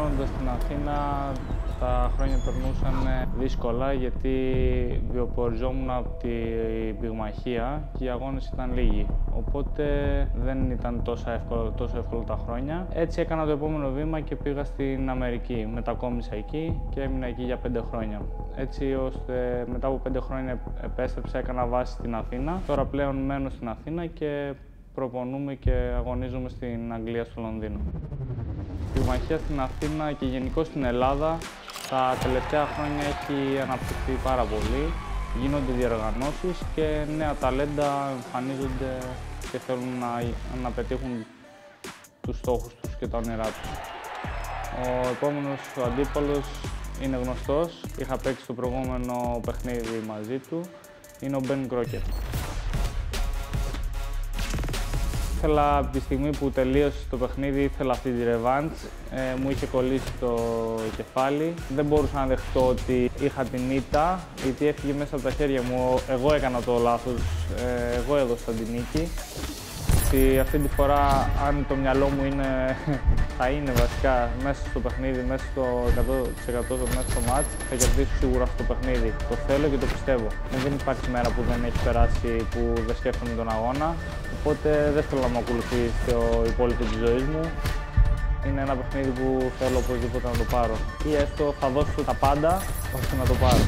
μεγαλώνοντας στην Αθήνα, τα χρόνια περνούσαν δύσκολα γιατί βιοποριζόμουν από την πυγμαχία και οι αγώνες ήταν λίγοι. Οπότε δεν ήταν τόσο εύκολο τα χρόνια. Έτσι έκανα το επόμενο βήμα και πήγα στην Αμερική. Μετακόμισα εκεί και έμεινα εκεί για 5 χρόνια. Έτσι ώστε μετά από 5 χρόνια επέστρεψα, έκανα βάση στην Αθήνα. Τώρα πλέον μένω στην Αθήνα και προπονούμε και αγωνίζομαι στην Αγγλία, στο Λονδίνο. Η πυγμαχία στην Αθήνα και γενικώς στην Ελλάδα τα τελευταία χρόνια έχει αναπτυχθεί πάρα πολύ. Γίνονται διοργανώσεις και νέα ταλέντα εμφανίζονται και θέλουν να πετύχουν τους στόχους τους και τα όνειρά τους. Ο επόμενος αντίπαλος είναι γνωστός. Είχα παίξει το προηγούμενο παιχνίδι μαζί του. Είναι ο Ben Crocker. Ήθελα από τη στιγμή που τελείωσε το παιχνίδι, ήθελα αυτή τη ρεβάντς. Μου είχε κολλήσει το κεφάλι. Δεν μπορούσα να δεχτώ ότι είχα την ήττα, γιατί έφυγε μέσα από τα χέρια μου. Εγώ έκανα το λάθος, εγώ έδωσα την νίκη. Αυτή τη φορά, αν το μυαλό μου θα είναι βασικά μέσα στο παιχνίδι, μέσα στο 100% μέσα στο μάτς, θα κερδίσω σίγουρα αυτό το παιχνίδι. Το θέλω και το πιστεύω. Δεν υπάρχει μέρα που δεν έχει περάσει που δεν σκέφτομαι τον αγώνα, οπότε δεν θέλω να με ακολουθεί στο υπόλοιπο της ζωής μου. Είναι ένα παιχνίδι που θέλω οπωσδήποτε να το πάρω. Ή έστω θα δώσω τα πάντα ώστε να το πάρω.